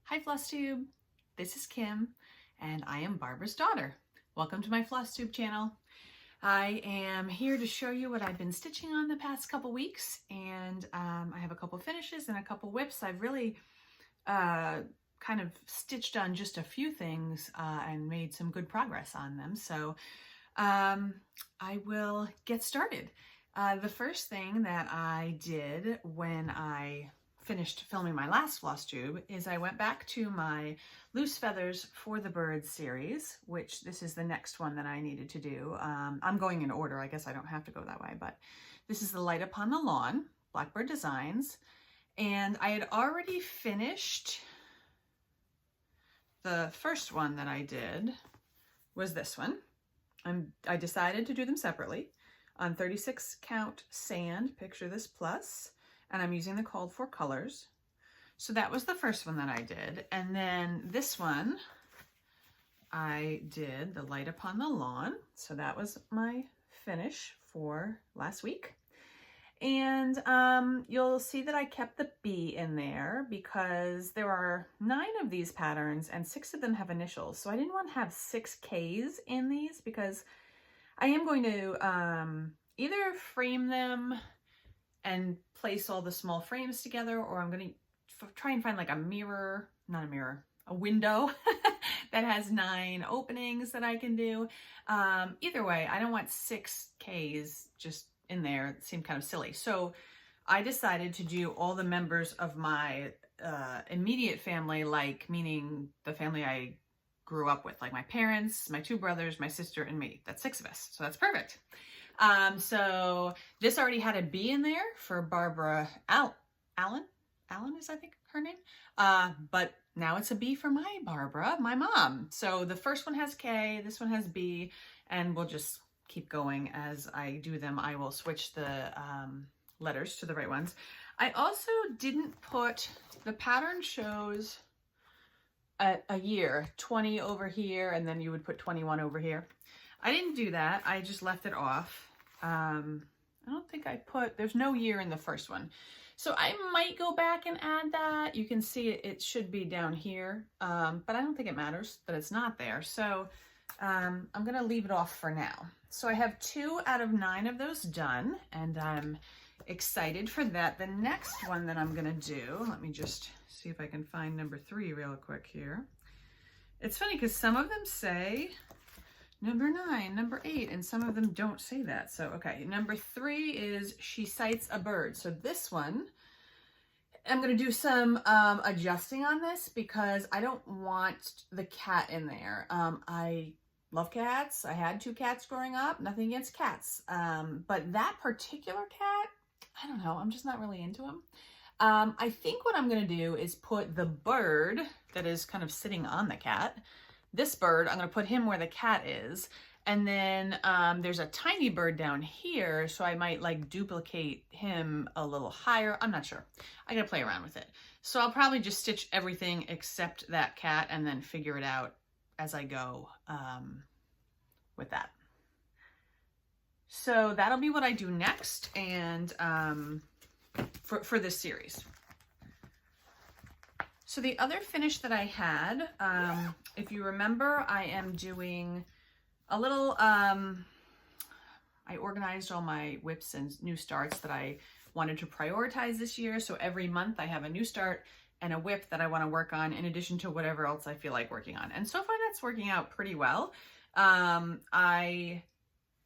Hi Flosstube, this is Kim and I am Barbara's daughter. Welcome to my Flosstube channel. I am here to show you what I've been stitching on the past couple weeks, and I have a couple finishes and a couple whips. I've really kind of stitched on just a few things and made some good progress on them. So I will get started. The first thing that I did when I finished filming my last Flosstube is I went back to my Loose Feathers for the Birds series, which this is the next one that I needed to do. I'm going in order. I guess I don't have to go that way, but this is the Light Upon the Lawn, Blackbird Designs. And I had already finished the first one that I did was this one. I decided to do them separately on 36 count sand, picture this plus, and I'm using the called for colors. So that was the first one that I did. And then this one, I did the Light Upon the Lawn. So that was my finish for last week. And you'll see that I kept the B in there because there are 9 of these patterns and 6 of them have initials. So I didn't want to have 6 Ks in these because I am going to either frame them and place all the small frames together, or I'm going to try and find like a mirror, not a mirror, a window that has 9 openings that I can do. Either way, I don't want 6 Ks just in there. It seemed kind of silly. So I decided to do all the members of my immediate family, like meaning the family I grew up with, like my parents, my 2 brothers, my sister, and me. That's 6 of us. So that's perfect. So this already had a B in there for Barbara Allen is I think her name. But now it's a B for my Barbara, my mom. So the first one has K, this one has B, and we'll just keep going as I do them. I will switch the letters to the right ones. I also didn't put, the pattern shows a year, 20 over here, and then you would put 21 over here. I didn't do that. I just left it off. I don't think I put, there's no year in the first one. So I might go back and add that. You can see it should be down here, but I don't think it matters that it's not there. So I'm gonna leave it off for now. So I have 2 out of 9 of those done, and I'm excited for that. The next one that I'm gonna do, let me just see if I can find number 3 real quick here. It's funny because some of them say number 9, number 8, and some of them don't say that. So, okay, number 3 is She Sights a Bird. So this one, I'm going to do some adjusting on this because I don't want the cat in there. I love cats. I had 2 cats growing up, nothing against cats. But that particular cat, I don't know, I'm just not really into him. I think what I'm going to do is put the bird that is kind of sitting on the cat, this bird, I'm going to put him where the cat is. And then there's a tiny bird down here, so I might like duplicate him a little higher. I'm not sure. I got to play around with it. So I'll probably just stitch everything except that cat and then figure it out as I go with that. So that'll be what I do next, and for this series. So the other finish that I had, if you remember, I am doing a little, I organized all my whips and new starts that I wanted to prioritize this year. So every month I have a new start and a whip that I want to work on in addition to whatever else I feel like working on. And so far that's working out pretty well. I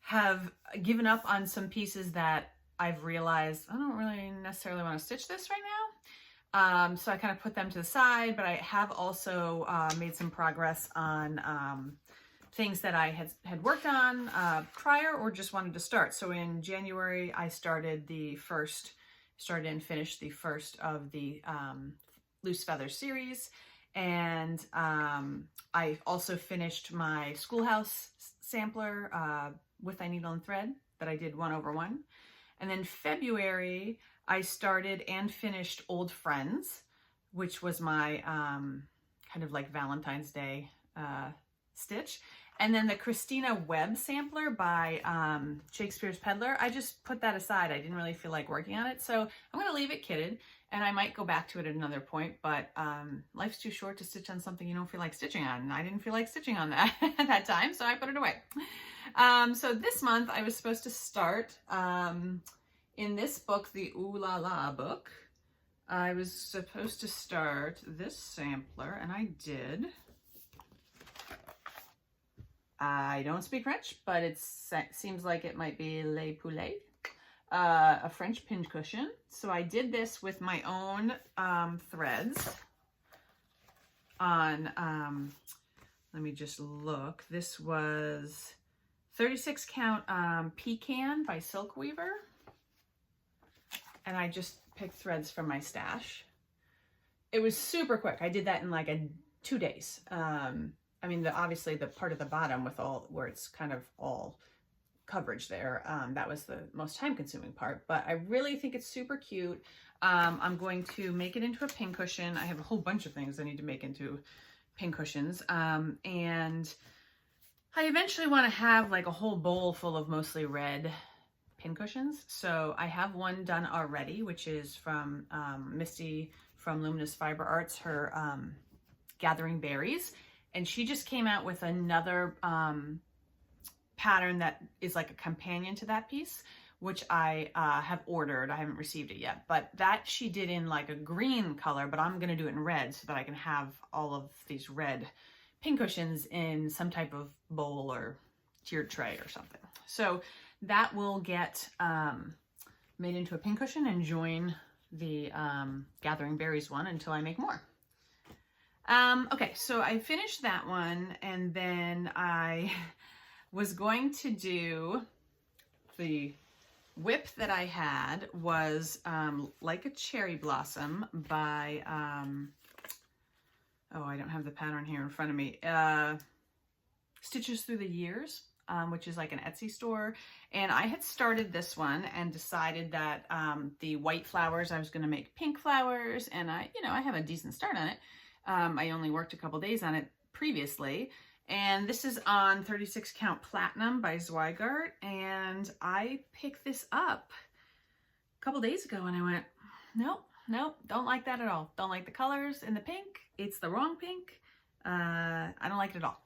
have given up on some pieces that I've realized I don't really necessarily want to stitch this right now. So I kind of put them to the side, but I have also made some progress on things that I had worked on prior or just wanted to start. So in January, I started and finished the first of the Loose Feathers series. And I also finished my Schoolhouse sampler with a needle and thread that I did 1 over 1. And then February, I started and finished Old Friends, which was my kind of like Valentine's Day stitch. And then the Christina Webb sampler by Shakespeare's Peddler, I just put that aside. I didn't really feel like working on it. So I'm gonna leave it kitted, and I might go back to it at another point, but life's too short to stitch on something you don't feel like stitching on. And I didn't feel like stitching on that at that time, so I put it away. So this month I was supposed to start in this book, the Ooh La La book. I was supposed to start this sampler, and I did. I don't speak French, but it seems like it might be Les Poulets, a French pincushion. So I did this with my own threads on, let me just look. This was 36 count Pecan by Silk Weaver. And I just picked threads from my stash. It was super quick. I did that in like 2 days. I mean, obviously the part at the bottom with where it's kind of all coverage there, that was the most time consuming part, but I really think it's super cute. I'm going to make it into a pincushion. I have a whole bunch of things I need to make into pincushions. And I eventually want to have like a whole bowl full of mostly red pincushions. So I have one done already, which is from Misty from Luminous Fiber Arts, her Gathering Berries. And she just came out with another pattern that is like a companion to that piece, which I have ordered. I haven't received it yet, but that she did in like a green color, but I'm gonna do it in red so that I can have all of these red pincushions in some type of bowl or tiered tray or something. So that will get made into a pincushion and join the Gathering Berries one until I make more. Okay, so I finished that one, and then I was going to do the whip that I had was Like a Cherry Blossom by, oh, I don't have the pattern here in front of me, Stitches Through the Years, which is like an Etsy store. And I had started this one and decided that the white flowers, I was going to make pink flowers, and I have a decent start on it. I only worked a couple days on it previously, and this is on 36 count Platinum by Zweigart, and I picked this up a couple days ago and I went, nope, don't like that at all. Don't like the colors in the pink. It's the wrong pink. I don't like it at all.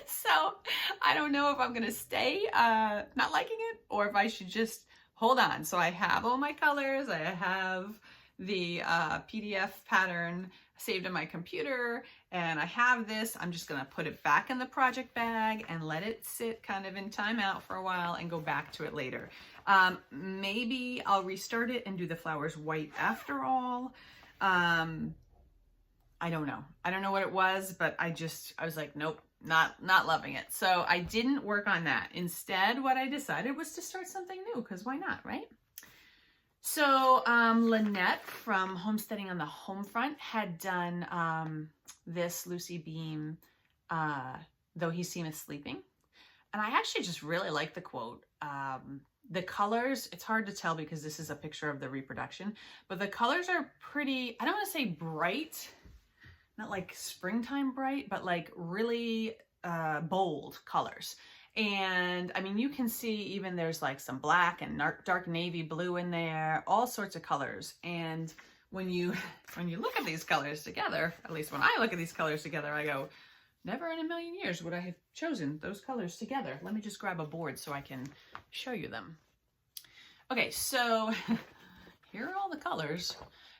So I don't know if I'm gonna stay not liking it or if I should just hold on. So I have all my colors. I have the PDF pattern saved in my computer, and I have this. I'm just gonna put it back in the project bag and let it sit kind of in timeout for a while and go back to it later. Maybe I'll restart it and do the flowers white after all. I don't know. I don't know what it was, but I was like, nope, not loving it. So I didn't work on that. Instead, what I decided was to start something new, because why not, right? So Lynette from Homesteading on the Homefront had done this Lucy Beam, Though He Seemeth Sleeping. And I actually just really like the quote. The colors, it's hard to tell because this is a picture of the reproduction, but the colors are pretty, I don't want to say bright, not like springtime bright, but like really bold colors. And I mean, you can see even there's like some black and dark navy blue in there, all sorts of colors. And when you look at these colors together, at least when I look at these colors together, I go, never in a million years would I have chosen those colors together. Let me just grab a board so I can show you them. Okay, so here are all the colors.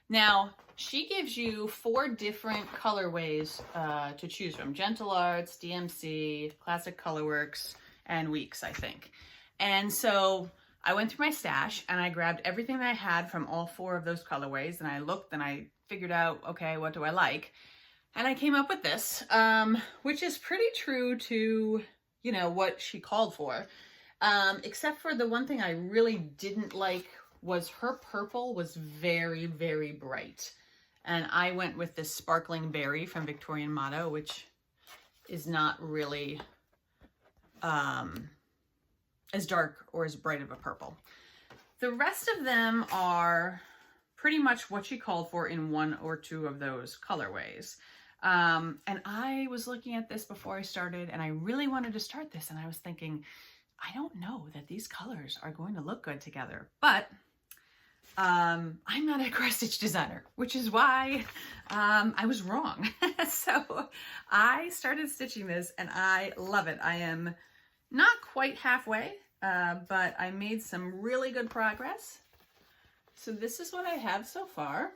Now, she gives you 4 different colorways to choose from. Gentle Arts, DMC, Classic Colorworks, and Weeks, I think. And so I went through my stash and I grabbed everything that I had from all 4 of those colorways, and I looked and I figured out, okay, what do I like? And I came up with this, which is pretty true to, what she called for. Except for the one thing I really didn't like was her purple was very, very bright. And I went with this Sparkling Berry from Victorian Motto, which is not really as dark or as bright of a purple. The rest of them are pretty much what she called for in 1 or 2 of those colorways. And I was looking at this before I started, and I really wanted to start this, and I was thinking, I don't know that these colors are going to look good together, but I'm not a cross stitch designer, which is why I was wrong. So I started stitching this and I love it. I am not quite halfway, but I made some really good progress. So this is what I have so far.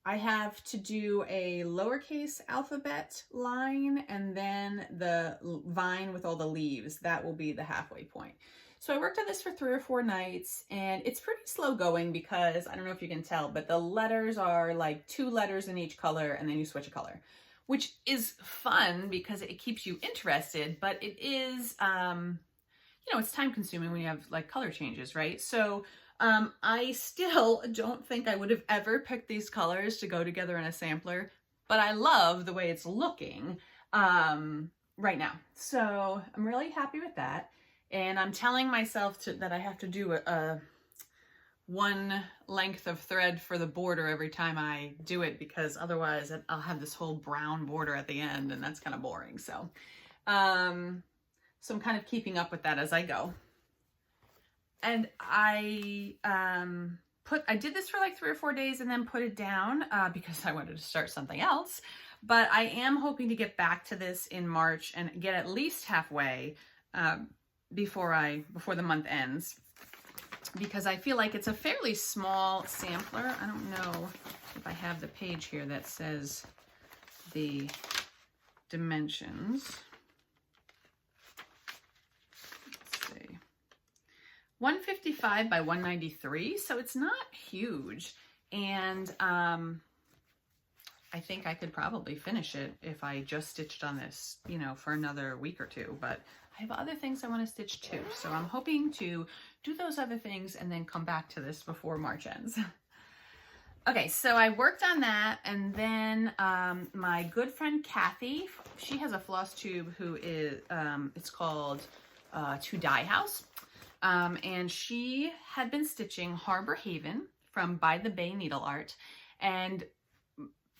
I have to do a lowercase alphabet line and then the vine with all the leaves. That will be the halfway point. So I worked on this for 3 or 4 nights, and it's pretty slow going because I don't know if you can tell, but the letters are like 2 letters in each color and then you switch a color, which is fun because it keeps you interested, but it is, you know, it's time consuming when you have like color changes, right? So I still don't think I would have ever picked these colors to go together in a sampler, but I love the way it's looking right now. So I'm really happy with that. And I'm telling myself that I have to do a 1 length of thread for the border every time I do it, because otherwise I'll have this whole brown border at the end and that's kind of boring. So, so I'm kind of keeping up with that as I go. And I did this for like 3 or 4 days and then put it down because I wanted to start something else. But I am hoping to get back to this in March and get at least halfway before the month ends, because I feel like it's a fairly small sampler. I don't know if I have the page here that says the dimensions. Let's see. 155 by 193, so it's not huge. And I think I could probably finish it if I just stitched on this, you know, for another week or 2, but I have other things I want to stitch too. So I'm hoping to do those other things and then come back to this before March ends. Okay, so I worked on that, and then my good friend Kathy, she has a Flosstube who is, it's called To Dye House. And she had been stitching Harbor Haven from By the Bay Needle Art, and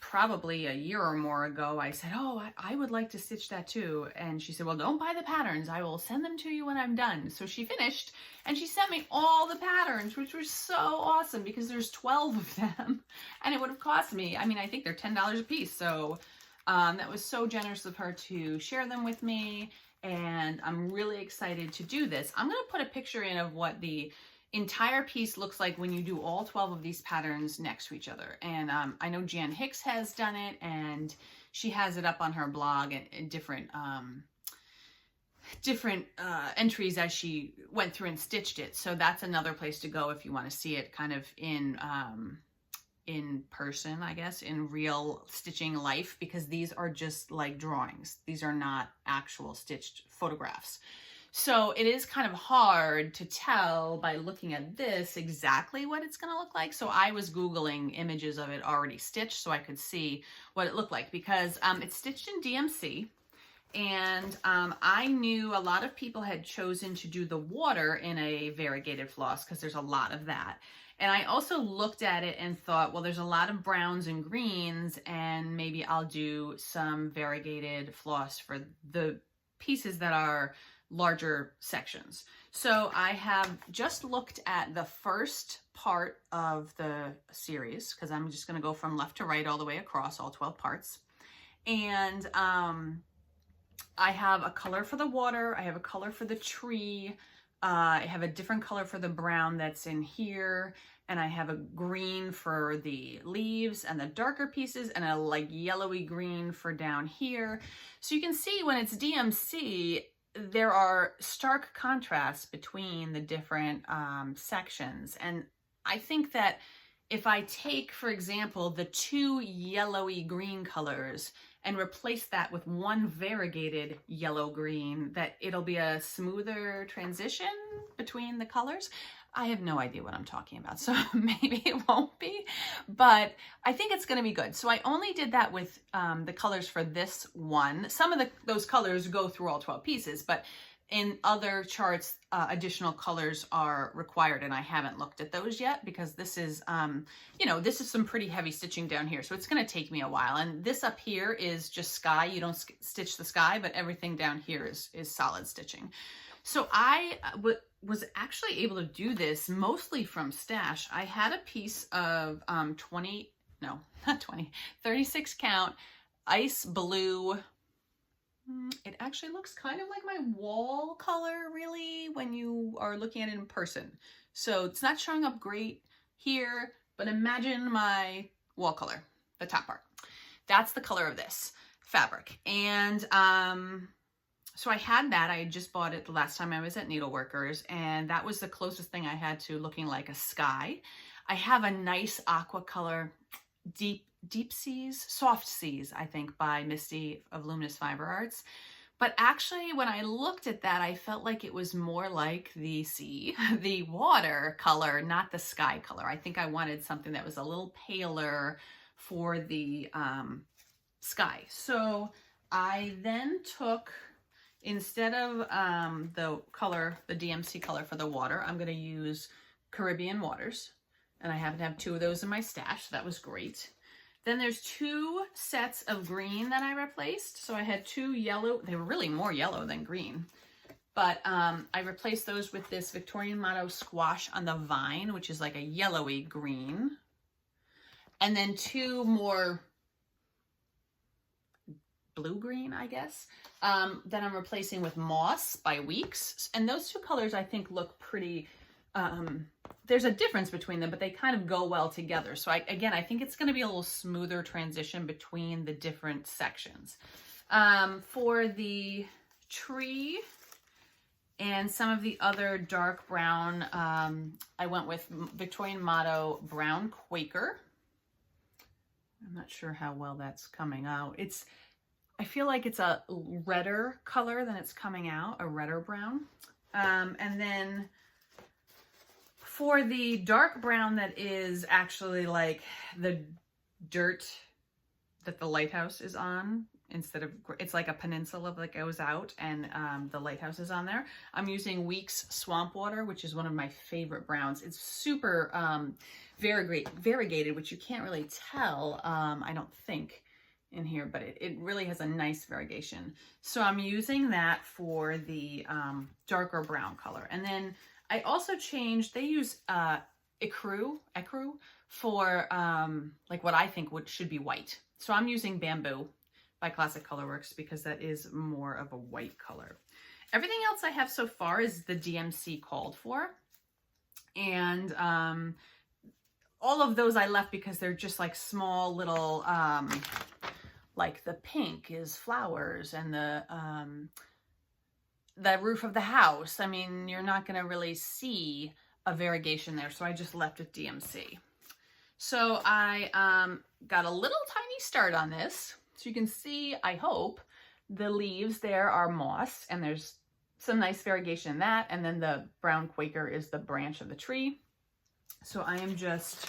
probably a year or more ago, I said, oh, I would like to stitch that too. And she said, well, don't buy the patterns. I will send them to you when I'm done. So she finished and she sent me all the patterns, which was so awesome because there's 12 of them and it would have cost me, I mean, I think they're $10 a piece. So that was so generous of her to share them with me. And I'm really excited to do this. I'm going to put a picture in of what the entire piece looks like when you do all 12 of these patterns next to each other. And I know Jan Hicks has done it, and she has it up on her blog and different entries as she went through and stitched it. So that's another place to go if you want to see it kind of in person, I guess, in real stitching life, because these are just like drawings. These are not actual stitched photographs. So it is kind of hard to tell by looking at this exactly what it's going to look like. So I was Googling images of it already stitched so I could see what it looked like, because it's stitched in DMC. And I knew a lot of people had chosen to do the water in a variegated floss because there's a lot of that. And I also looked at it and thought, well, there's a lot of browns and greens, and maybe I'll do some variegated floss for the pieces that are larger sections. So I have just looked at the first part of the series, because I'm just going to go from left to right all the way across all 12 parts. And I have a color for the water, I have a color for the tree, I have a different color for the brown that's in here, and I have a green for the leaves and the darker pieces, and a like yellowy green for down here. So you can see when it's DMC, there are stark contrasts between the different sections. And I think that if I take, for example, the 2 yellowy green colors and replace that with 1 variegated yellow green, that it'll be a smoother transition between the colors. I have no idea what I'm talking about, so maybe it won't be, but I think it's going to be good. So I only did that with the colors for this one. Some of those colors go through all 12 pieces, but in other charts, additional colors are required, and I haven't looked at those yet because this is, you know, this is some pretty heavy stitching down here, so it's going to take me a while. And this up here is just sky. You don't stitch the sky, but everything down here is solid stitching. So I was actually able to do this mostly from stash. I had a piece of 36 count ice blue. It actually looks kind of like my wall color, really, when you are looking at it in person. So it's not showing up great here, but imagine my wall color, the top part. That's the color of this fabric. And so I had that. I had just bought it the last time I was at Needleworkers, and that was the closest thing I had to looking like a sky. I have a nice aqua color, Deep Seas, Soft Seas, I think, by Misty of Luminous Fiber Arts. But actually, when I looked at that, I felt like it was more like the sea, the water color, not the sky color. I think I wanted something that was a little paler for the sky. So I then took, instead of the color, the DMC color for the water, I'm going to use Caribbean Waters. And I happen to have 2 of those in my stash, so that was great. Then there's 2 sets of green that I replaced. So I had 2 yellow. They were really more yellow than green. But I replaced those with this Victorian Motto Squash on the Vine, which is like a yellowy green. And then 2 more blue-green, I guess, that I'm replacing with Moss by Weeks. And those 2 colors, I think, look pretty... there's a difference between them, but they kind of go well together. So I think it's going to be a little smoother transition between the different sections. For the tree and some of the other dark brown, I went with Victorian Motto Brown Quaker. I'm not sure how well that's coming out. I feel like it's a redder color than it's coming out, a redder brown. And then for the dark brown that is actually like the dirt that the lighthouse is on, instead of, it's like a peninsula that goes out, and the lighthouse is on there, I'm using Weeks Swamp Water, which is one of my favorite browns. It's super variegated, which you can't really tell, I don't think, in here, but it really has a nice variegation. So I'm using that for the darker brown color. And then I also changed, they use ecru for like what I think should be white. So I'm using Bamboo by Classic Colorworks because that is more of a white color. Everything else I have so far is the DMC called for. And all of those I left because they're just like small little, like the pink is flowers, and the roof of the house. I mean, you're not going to really see a variegation there, so I just left with DMC. So I got a little tiny start on this. So you can see, I hope, the leaves there are moss, and there's some nice variegation in that. And then the brown Quaker is the branch of the tree. So I am just,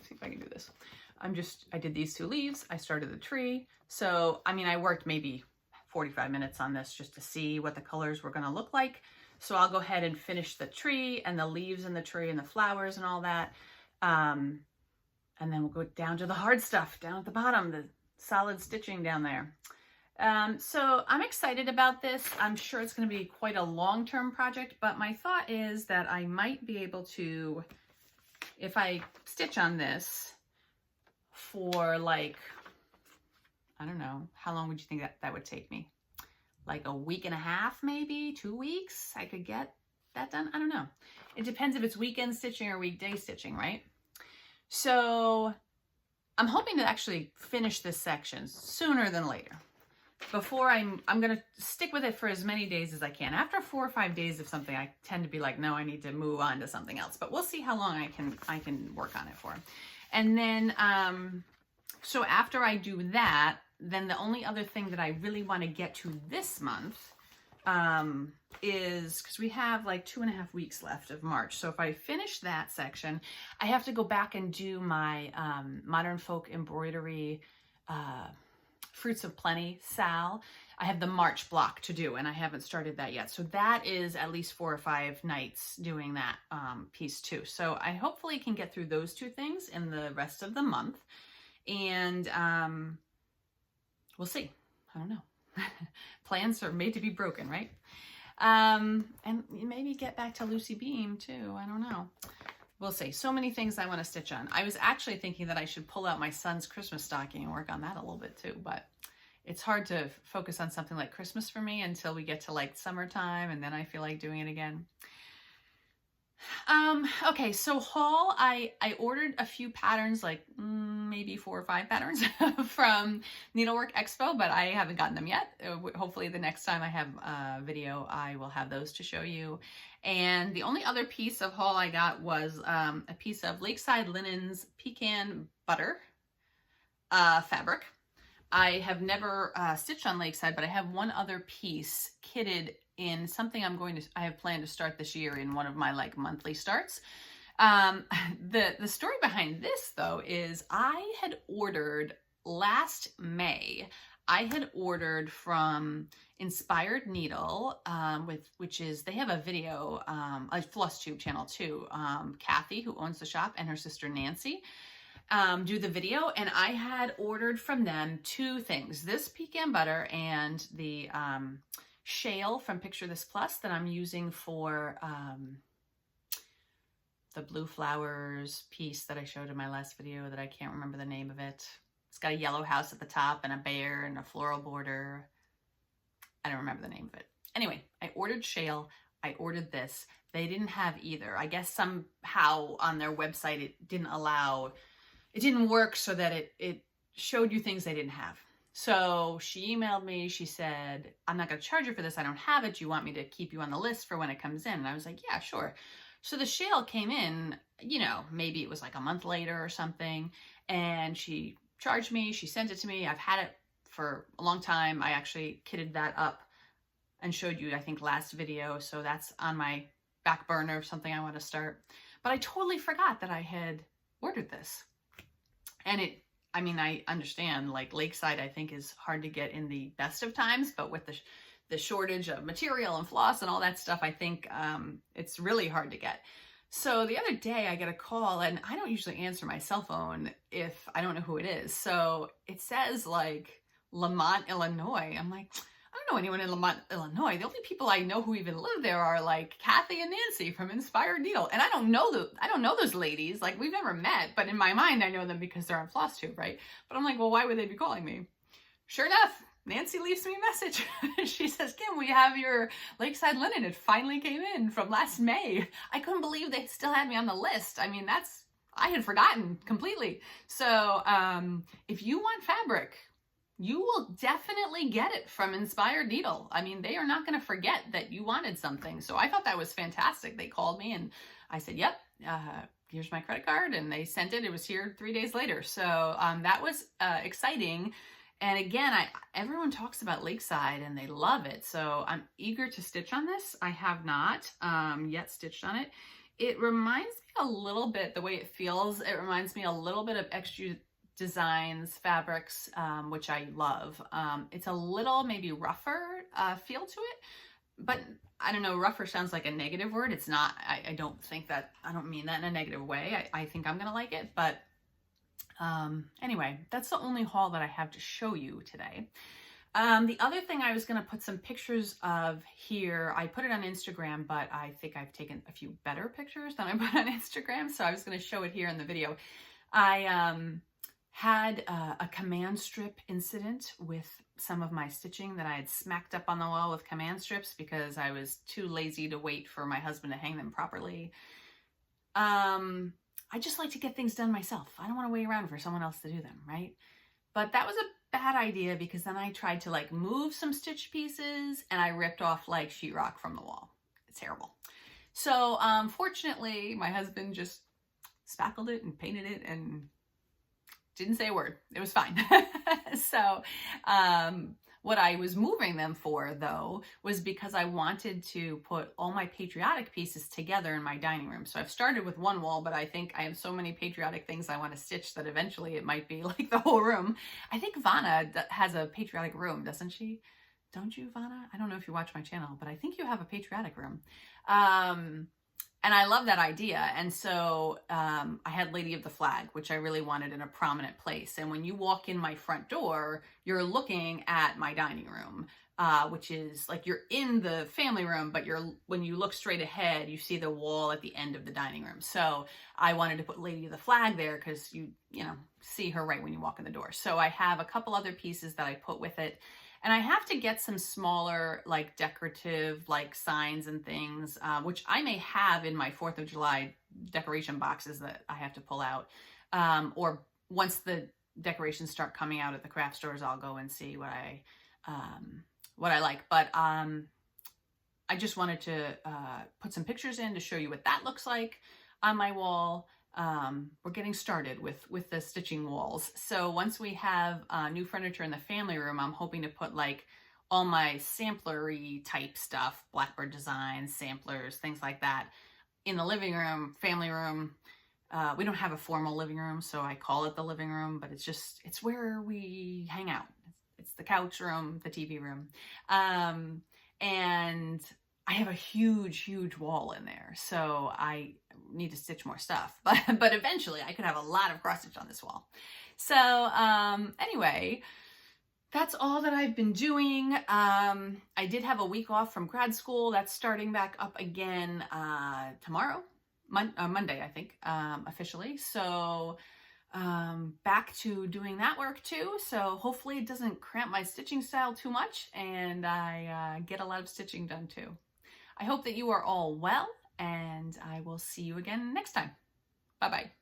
see if I can do this. I did these 2 leaves. I started the tree. So, I mean, I worked maybe 45 minutes on this just to see what the colors were going to look like. So I'll go ahead and finish the tree and the leaves in the tree and the flowers and all that. And then we'll go down to the hard stuff down at the bottom, the solid stitching down there. So I'm excited about this. I'm sure it's going to be quite a long-term project, but my thought is that I might be able to, if I stitch on this for like, I don't know, how long would you think that would take me? Like a week and a half, maybe 2 weeks, I could get that done. I don't know. It depends if it's weekend stitching or weekday stitching, right? So I'm hoping to actually finish this section sooner than later. Before I'm going to stick with it for as many days as I can. After 4 or 5 days of something, I tend to be like, no, I need to move on to something else. But we'll see how long I can work on it for. And then, so after I do that, then the only other thing that I really want to get to this month is, because we have like 2.5 weeks left of March. So if I finish that section, I have to go back and do my Modern Folk Embroidery Fruits of Plenty Sal. I have the March block to do, and I haven't started that yet. So that is at least 4 or 5 nights doing that piece too. So I hopefully can get through those 2 things in the rest of the month. And we'll see. I don't know. Plans are made to be broken, right? And maybe get back to Lucy Beam too. I don't know. We'll see. So many things I want to stitch on. I was actually thinking that I should pull out my son's Christmas stocking and work on that a little bit too, but it's hard to focus on something like Christmas for me until we get to like summertime, and then I feel like doing it again. Okay, so haul, I ordered a few patterns, like maybe 4 or 5 patterns from Needlework Expo, but I haven't gotten them yet. Hopefully the next time I have a video, I will have those to show you. And the only other piece of haul I got was a piece of Lakeside Linens Pecan Butter fabric. I have never stitched on Lakeside, but I have one other piece kitted in something I have planned to start this year in one of my like monthly starts. The story behind this though is I had ordered last May, I had ordered from Inspired Needle, which is, they have a video, a Flosstube channel too. Kathy, who owns the shop, and her sister Nancy do the video, and I had ordered from them 2 things, this pecan butter and the shale from Picture This Plus that I'm using for the Blue Flowers piece that I showed in my last video that I can't remember the name of it. It's got a yellow house at the top and a bear and a floral border. I don't remember the name of it. Anyway, I ordered shale. I ordered this. They didn't have either. I guess somehow on their website it didn't work so that it showed you things they didn't have. So she emailed me, she said, I'm not gonna charge you for this, I don't have it, do you want me to keep you on the list for when it comes in? And I was like, yeah, sure. So the shale came in, you know, maybe it was like a month later or something, and she charged me, she sent it to me. I've had it for a long time. I actually kitted that up and showed you, I think, last video, so that's on my back burner of something I want to start. But I totally forgot that I had ordered this. And I understand, like Lakeside, I think is hard to get in the best of times, but with the shortage of material and floss and all that stuff, I think it's really hard to get. So the other day I get a call, and I don't usually answer my cell phone if I don't know who it is. So it says like Lamont, Illinois. I'm like, I don't know anyone in Lamont, Illinois. The only people I know who even live there are like Kathy and Nancy from Inspired Needle. And I don't know those ladies. Like, we've never met, but in my mind I know them because they're on Flosstube, right? But I'm like, well, why would they be calling me? Sure enough, Nancy leaves me a message. She says, Kim, we have your Lakeside linen. It finally came in from last May. I couldn't believe they still had me on the list. I mean, I had forgotten completely. So if you want fabric, you will definitely get it from Inspired Needle. I mean, they are not going to forget that you wanted something. So I thought that was fantastic. They called me and I said, yep, here's my credit card. And they sent it. It was here 3 days later. So that was exciting. And again, everyone talks about Lakeside and they love it. So I'm eager to stitch on this. I have not yet stitched on it. It reminds me a little bit, the way it feels, it reminds me a little bit of Extra Designs fabrics, which I love. It's a little maybe rougher feel to it, but I don't know, rougher sounds like a negative word. It's not. I don't mean that in a negative way. I think I'm gonna like it, but anyway, that's the only haul that I have to show you today. The other thing I was gonna put some pictures of here, I put it on Instagram, but I think I've taken a few better pictures than I put on Instagram, so I was gonna show it here in the video. I had a command strip incident with some of my stitching that I had smacked up on the wall with command strips because I was too lazy to wait for my husband to hang them properly. I just like to get things done myself. I don't want to wait around for someone else to do them, right? But that was a bad idea because then I tried to like move some stitch pieces and I ripped off like sheetrock from the wall. It's terrible. So fortunately, my husband just spackled it and painted it and didn't say a word. It was fine. So what I was moving them for, though, was because I wanted to put all my patriotic pieces together in my dining room. So I've started with one wall, but I think I have so many patriotic things I want to stitch that eventually it might be like the whole room. I think Vanna has a patriotic room, doesn't she? don't you, Vanna? I don't know if you watch my channel, but I think you have a patriotic room. And I love that idea. And so I had Lady of the Flag, which I really wanted in a prominent place. And when you walk in my front door, you're looking at my dining room, which is like you're in the family room, but when you look straight ahead, you see the wall at the end of the dining room. So I wanted to put Lady of the Flag there because you see her right when you walk in the door. So I have a couple other pieces that I put with it. And I have to get some smaller, like decorative, like signs and things, which I may have in my 4th of July decoration boxes that I have to pull out. Or once the decorations start coming out at the craft stores, I'll go and see what I like. But I just wanted to put some pictures in to show you what that looks like on my wall. We're getting started with the stitching walls. So once we have new furniture in the family room, I'm hoping to put like all my samplery type stuff, Blackbird designs, samplers, things like that in the living room, family room. We don't have a formal living room, so I call it the living room, but it's where we hang out. It's the couch room, the TV room. And I have a huge wall in there, so I need to stitch more stuff, but eventually I could have a lot of cross stitch on this wall. So anyway, that's all that I've been doing. I did have a week off from grad school. That's starting back up again tomorrow, Monday, I think, officially. So back to doing that work too. So hopefully it doesn't cramp my stitching style too much, and I get a lot of stitching done too. I hope that you are all well, and I will see you again next time. Bye-bye.